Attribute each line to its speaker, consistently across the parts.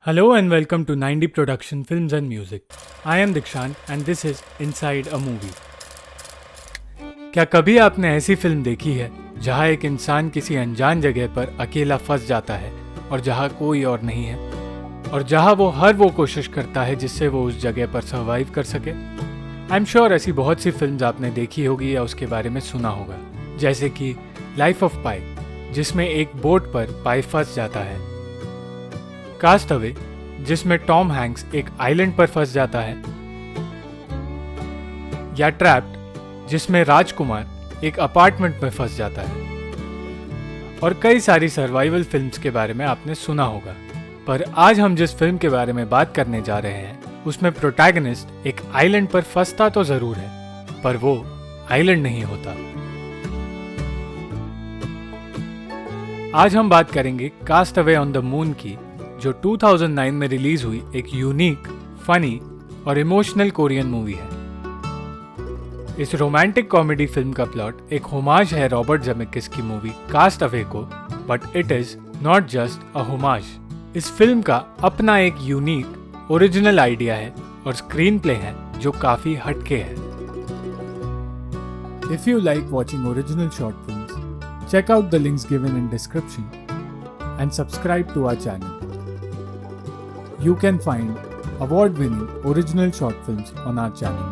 Speaker 1: Hello and welcome to 90 Production Films and Music. I am Dikshant and this is Inside a Movie. क्या कभी आपने ऐसी film देखी है जहां एक इंसान किसी अनजान जगह पर अकेला फंस जाता है और जहां कोई और नहीं है और जहां वो हर वो कोशिश करता है जिससे वो उस जगह पर सर्वाइव कर सके? आई एम श्योर ऐसी बहुत सी फिल्म्स आपने देखी होगी या उसके बारे में सुना होगा, जैसे कि लाइफ ऑफ पाई, जिसमें एक बोट पर पाई फंस जाता है, कास्टअवे, जिसमें टॉम हैंक्स एक आइलैंड पर फंस जाता है, या ट्रैप्ड, जिसमें राजकुमार एक अपार्टमेंट में फंस जाता है। और कई सारी सर्वाइवल फिल्म्स के बारे में आपने सुना होगा, पर आज हम जिस फिल्म के बारे में बात करने जा रहे हैं उसमें प्रोटैगनिस्ट एक आइलैंड पर फंसता तो जरूर है, पर वो आइलैंड नहीं होता। आज हम बात करेंगे कास्टअवे ऑन द मून की, जो 2009 में रिलीज हुई एक यूनिक, फनी और इमोशनल कोरियन मूवी है। इस रोमांटिक कॉमेडी फिल्म का प्लॉट एक होमाज है रॉबर्ट जेमेकिस की मूवी कास्टअवे को, but it is not just a homage. इस फिल्म का अपना एक यूनिक, ओरिजिनल आइडिया है और स्क्रीन प्ले है जो काफी हटके है। If you like watching original short films, check out the links given in description and subscribe to our channel. You can find award-winning original short films on our channel.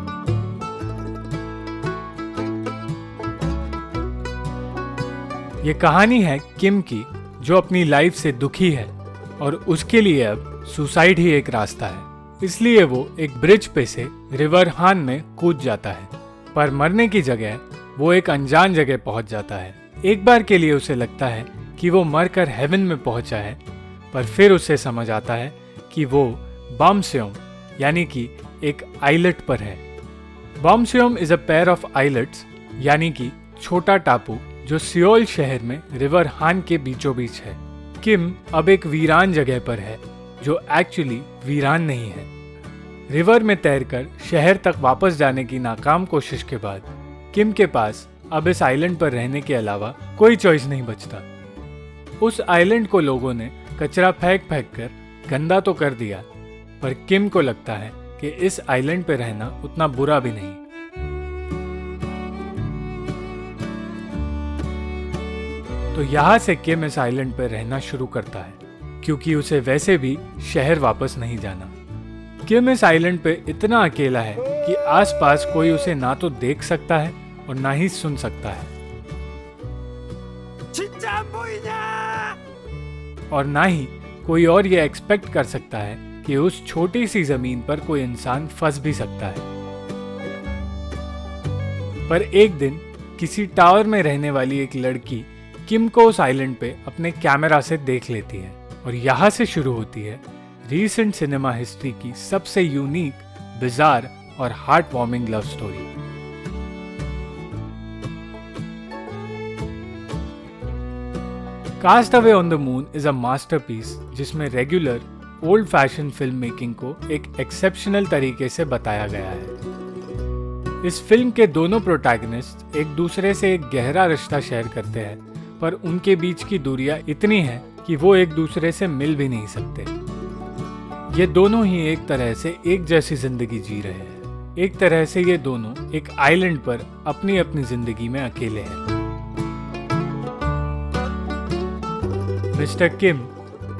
Speaker 1: ये कहानी है किम की, जो अपनी लाइफ से दुखी है और उसके लिए अब सुसाइड ही एक रास्ता है। इसलिए वो एक ब्रिज पे से रिवर हान में कूद जाता है, पर मरने की जगह वो एक अनजान जगह पहुंच जाता है। एक बार के लिए उसे लगता है कि वो मरकर हेवन में पहुंचा है, पर फिर उसे समझ आता है कि वो बॉम्सेयोम यानी कि एक आइलैंड पर है। बॉम्सेयोम is a pair of islands, यानी कि छोटा टापू जो सियोल शहर में रिवर हान के बीचों बीच है। किम अब एक वीरान जगह पर है जो एक्चुअली वीरान नहीं है। रिवर में तैरकर शहर तक वापस जाने की नाकाम कोशिश के बाद किम के पास अब इस आइलैंड पर रहने के अलावा कोई चॉइस नहीं बचता। उस आइलैंड को लोगों ने कचरा फेंक फेंक कर गंदा तो कर दिया, पर किम को लगता है कि इस आइलैंड पे रहना उतना बुरा भी नहीं। तो यहाँ से किम इस आइलैंड पे रहना शुरू करता है, क्योंकि उसे वैसे भी शहर वापस नहीं जाना। किम इस आइलैंड पे इतना अकेला है कि आसपास कोई उसे ना तो देख सकता है और ना ही सुन सकता है, और ना ही कोई और ये एक्सपेक्ट कर सकता है कि उस छोटी सी जमीन पर कोई इंसान फंस भी सकता है। पर एक दिन किसी टावर में रहने वाली एक लड़की किम को उस आइलैंड पे अपने कैमरा से देख लेती है, और यहाँ से शुरू होती है रीसेंट सिनेमा हिस्ट्री की सबसे यूनिक, बिजार और heart warming love story. Castaway on the moon is a masterpiece जिसमें regular old fashion film making को एक एक्सेप्शनल तरीके से बताया गया है। इस फिल्म के दोनों प्रोटैगनिस्ट एक दूसरे से एक गहरा रिश्ता शेयर करते हैं, पर उनके बीच की दूरियां इतनी हैं कि वो एक दूसरे से मिल भी नहीं सकते। ये दोनों ही एक तरह से एक जैसी जिंदगी जी रहे हैं। एक तरह से ये दोनों एक आइलैंड पर अपनी अपनी जिंदगी में अकेले हैं। मिस्टर किम,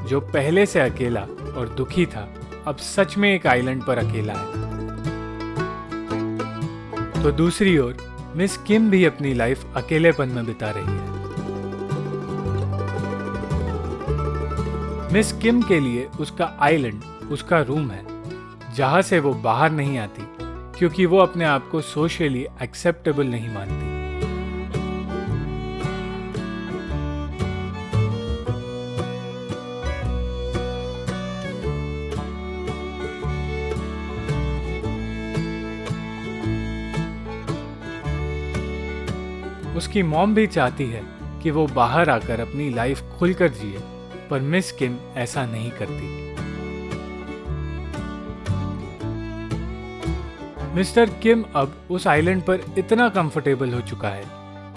Speaker 1: जो पहले से अकेला और दुखी था, अब सच में एक आइलैंड पर अकेला है। तो दूसरी ओर मिस किम भी अपनी लाइफ अकेलेपन में बिता रही है। मिस किम के लिए उसका आइलैंड उसका रूम है, जहां से वो बाहर नहीं आती, क्योंकि वो अपने आप को सोशली एक्सेप्टेबल नहीं मानती। उसकी मॉम भी चाहती है कि वो बाहर आकर अपनी लाइफ खुलकर जिए, पर मिस किम ऐसा नहीं करती। मिस्टर किम अब उस आइलैंड पर इतना कंफर्टेबल हो चुका है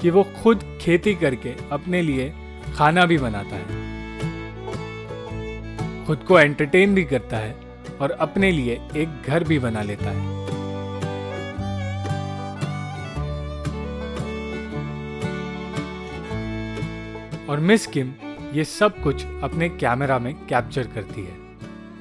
Speaker 1: कि वो खुद खेती करके अपने लिए खाना भी बनाता है। खुद को एंटरटेन भी करता है और अपने लिए एक घर भी बना लेता है। और मिस किम ये सब कुछ अपने कैमरा में कैप्चर करती है।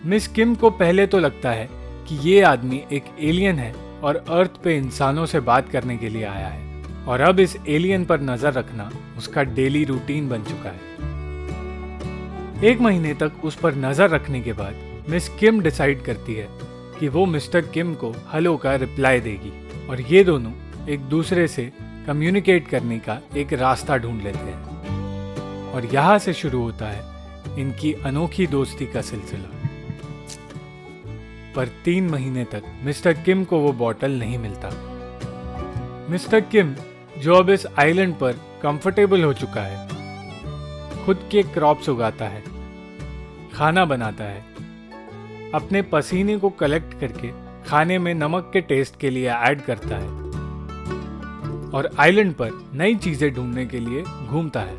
Speaker 1: मिस किम को पहले तो लगता है कि ये आदमी एक एलियन है और अर्थ पे इंसानों से बात करने के लिए आया है, और अब इस एलियन पर नजर रखना उसका डेली रूटीन बन चुका है। 1 महीने तक उस पर नजर रखने के बाद मिस किम डिसाइड करती है कि वो मिस्टर किम को हेलो का रिप्लाई देगी, और ये दोनों एक दूसरे से कम्युनिकेट करने का एक रास्ता ढूंढ लेते हैं। और यहाँ से शुरू होता है इनकी अनोखी दोस्ती का सिलसिला। पर 3 महीने तक मिस्टर किम को वो बॉटल नहीं मिलता। मिस्टर किम, जो अब इस आइलैंड पर कंफर्टेबल हो चुका है, खुद के क्रॉप्स उगाता है, खाना बनाता है, अपने पसीने को कलेक्ट करके खाने में नमक के टेस्ट के लिए ऐड करता है, और आइलैंड पर नई चीजें ढूंढने के लिए घूमता है।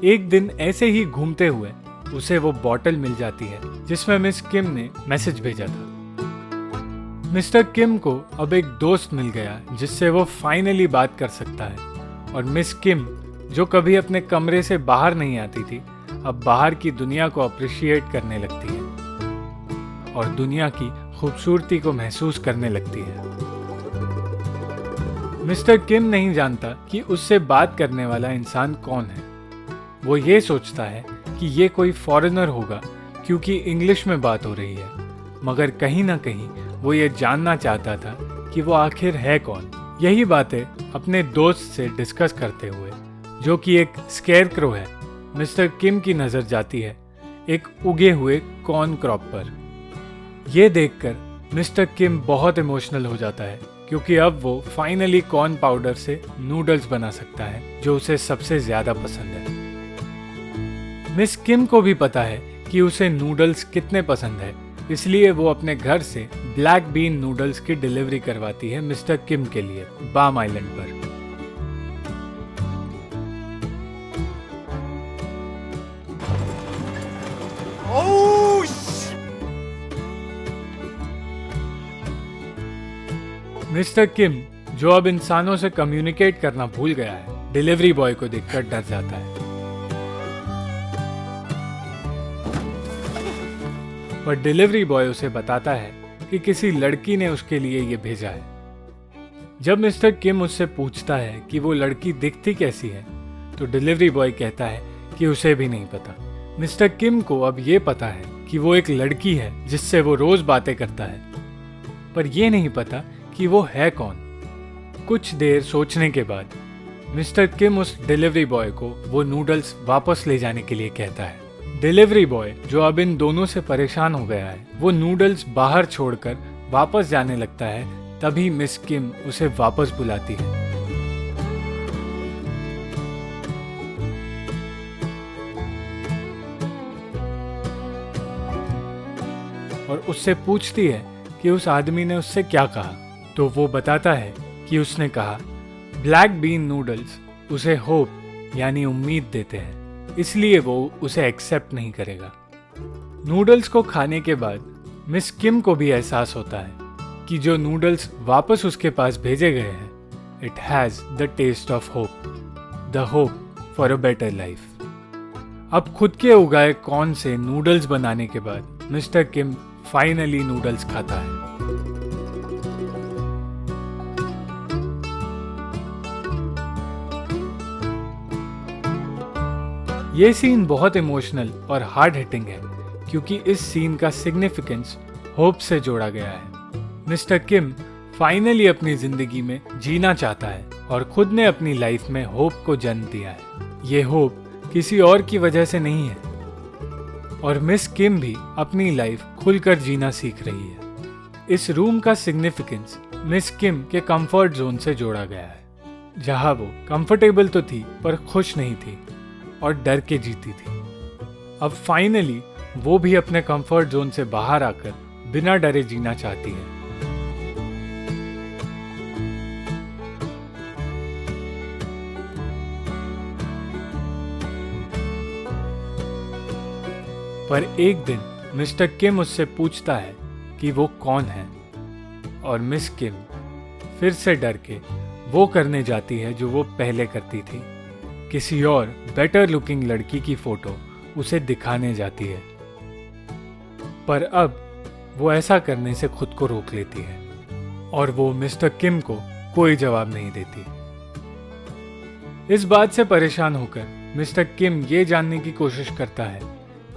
Speaker 1: एक दिन ऐसे ही घूमते हुए उसे वो बॉटल मिल जाती है जिसमें मिस किम ने मैसेज भेजा था। मिस्टर किम को अब एक दोस्त मिल गया जिससे वो फाइनली बात कर सकता है, और मिस किम, जो कभी अपने कमरे से बाहर नहीं आती थी, अब बाहर की दुनिया को अप्रिशिएट करने लगती है और दुनिया की खूबसूरती को महसूस करने लगती है। मिस्टर किम नहीं जानता कि उससे बात करने वाला इंसान कौन है। वो ये सोचता है कि ये कोई फॉरेनर होगा क्योंकि इंग्लिश में बात हो रही है, मगर कहीं ना कहीं वो ये जानना चाहता था कि वो आखिर है कौन। यही बातें अपने दोस्त से डिस्कस करते हुए, जो कि एक स्केयरक्रो है, मिस्टर किम की नज़र जाती है एक उगे हुए कॉर्न क्रॉप पर। यह देखकर मिस्टर किम बहुत इमोशनल हो जाता है क्योंकि अब वो फाइनली कॉर्न पाउडर से नूडल्स बना सकता है जो उसे सबसे ज़्यादा पसंद है। मिस किम को भी पता है कि उसे नूडल्स कितने पसंद है, इसलिए वो अपने घर से ब्लैक बीन नूडल्स की डिलीवरी करवाती है मिस्टर किम के लिए बाम आइलैंड पर। मिस्टर किम, जो अब इंसानों से कम्युनिकेट करना भूल गया है, डिलीवरी बॉय को देखकर डर जाता है। पर डिलीवरी बॉय उसे बताता है कि किसी लड़की ने उसके लिए ये भेजा है। जब मिस्टर किम उससे पूछता है कि वो लड़की दिखती कैसी है, तो डिलीवरी बॉय कहता है कि उसे भी नहीं पता। मिस्टर किम को अब ये पता है कि वो एक लड़की है जिससे वो रोज बातें करता है, पर ये नहीं पता कि वो है कौन। कुछ देर सोचने के बाद मिस्टर किम उस डिलीवरी बॉय को वो नूडल्स वापस ले जाने के लिए कहता है। डिलीवरी बॉय, जो अब इन दोनों से परेशान हो गया है, वो नूडल्स बाहर छोड़कर वापस जाने लगता है। तभी मिस किम उसे वापस बुलाती है और उससे पूछती है कि उस आदमी ने उससे क्या कहा। तो वो बताता है कि उसने कहा ब्लैक बीन नूडल्स उसे होप यानी उम्मीद देते हैं, इसलिए वो उसे एक्सेप्ट नहीं करेगा। नूडल्स को खाने के बाद मिस किम को भी एहसास होता है कि जो नूडल्स वापस उसके पास भेजे गए हैं, it has the test of hope, the hope for a better life. अब खुद के उगाए कॉर्न से नूडल्स बनाने के बाद मिस्टर किम फाइनली नूडल्स खाता है। ये सीन बहुत इमोशनल और हार्ड हिटिंग है क्योंकि इस सीन का सिग्निफिकेंस होप से जोड़ा गया है। मिस्टर किम फाइनली अपनी जिंदगी में जीना चाहता है और खुद ने अपनी लाइफ में होप को जन्म दिया है। ये होप किसी और की वजह से नहीं है, और मिस किम भी अपनी लाइफ खुलकर जीना सीख रही है। इस रूम का सिग्निफिकेंस मिस किम के कंफर्ट जोन से जोड़ा गया है, जहां वो कंफर्टेबल तो थी पर खुश नहीं थी और डर के जीती थी। अब फाइनली वो भी अपने कंफर्ट जोन से बाहर आकर बिना डरे जीना चाहती है। पर एक दिन मिस्टर किम उससे पूछता है कि वो कौन है और मिस किम फिर से डर के वो करने जाती है जो वो पहले करती थी, किसी और बेटर लुकिंग लड़की की फोटो उसे दिखाने जाती है। पर अब वो ऐसा करने से खुद को रोक लेती है और वो मिस्टर किम को कोई जवाब नहीं देती। इस बात से परेशान होकर मिस्टर किम ये जानने की कोशिश करता है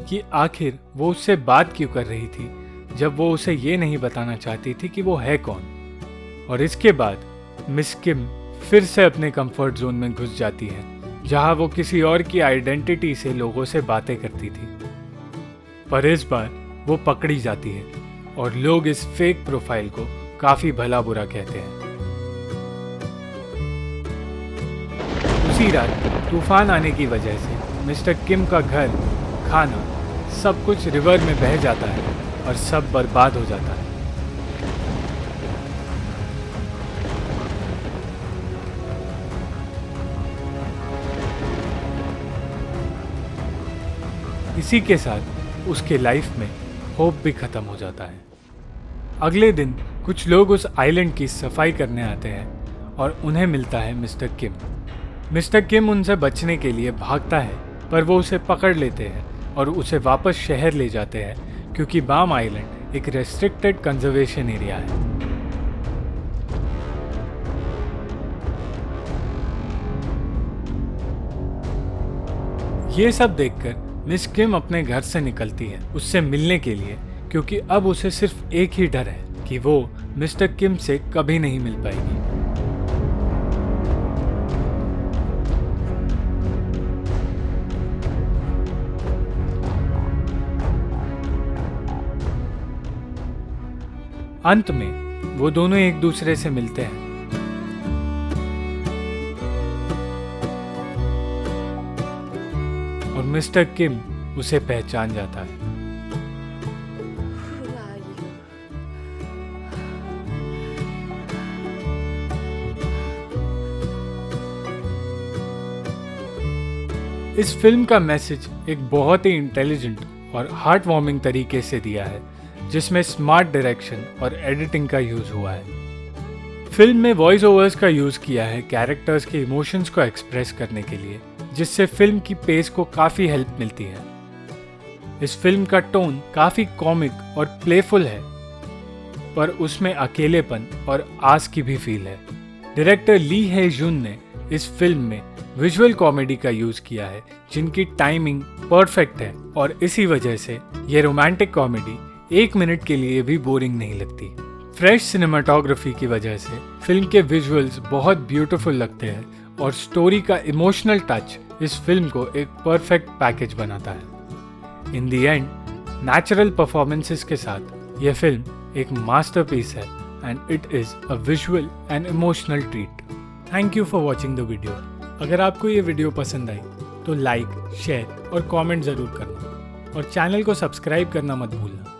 Speaker 1: कि आखिर वो उससे बात क्यों कर रही थी जब वो उसे ये नहीं बताना चाहती थी कि वो है कौन। और इसके बाद मिस किम फिर से अपने कंफर्ट जोन में घुस जाती है, जहां वो किसी और की आइडेंटिटी से लोगों से बातें करती थी। पर इस बार वो पकड़ी जाती है और लोग इस फेक प्रोफाइल को काफी भला बुरा कहते हैं। उसी रात तूफान आने की वजह से मिस्टर किम का घर, खाना, सब कुछ रिवर में बह जाता है और सब बर्बाद हो जाता है। इसी के साथ उसके लाइफ में होप भी खत्म हो जाता है। अगले दिन कुछ लोग उस आइलैंड की सफाई करने आते हैं और उन्हें मिलता है मिस्टर किम। मिस्टर किम उनसे बचने के लिए भागता है, पर वो उसे पकड़ लेते हैं और उसे वापस शहर ले जाते हैं, क्योंकि बाम आइलैंड एक रेस्ट्रिक्टेड कंजर्वेशन एरिया है। ये सब देखकर मिस किम अपने घर से निकलती है उससे मिलने के लिए, क्योंकि अब उसे सिर्फ एक ही डर है कि वो मिस्टर किम से कभी नहीं मिल पाएगी। अंत में वो दोनों एक दूसरे से मिलते हैं और मिस्टर किम उसे पहचान जाता है।
Speaker 2: Who are you?
Speaker 1: इस फिल्म का मैसेज एक बहुत ही इंटेलिजेंट और हार्ट वार्मिंग तरीके से दिया है, जिसमें स्मार्ट डायरेक्शन और एडिटिंग का यूज हुआ है। फिल्म में वॉइस ओवर्स का यूज किया है कैरेक्टर्स के इमोशंस को एक्सप्रेस करने के लिए, जिससे फिल्म की पेस को काफी हेल्प मिलती है। इस फिल्म का टोन काफी कॉमिक और प्लेफुल है, पर उसमें अकेलेपन और आस की भी फील है। डायरेक्टर ली हे जुन ने इस फिल्म में विजुअल कॉमेडी का यूज किया है, जिनकी टाइमिंग परफेक्ट है और इसी वजह से ये रोमांटिक कॉमेडी 1 मिनट के लिए भी बोरिंग नहीं लगती। फ्रेश सिनेमाटोग्राफी की वजह से फिल्म के विजुअल्स बहुत ब्यूटीफुल लगते हैं और स्टोरी का इमोशनल टच इस फिल्म को एक परफेक्ट पैकेज बनाता है। In the end natural performances के साथ यह फिल्म एक मास्टरपीस है and it is a visual and emotional treat. Thank you for watching the video. अगर आपको ये वीडियो पसंद आई तो लाइक, शेयर और कमेंट ज़रूर करना और चैनल को सब्सक्राइब करना मत भूलना।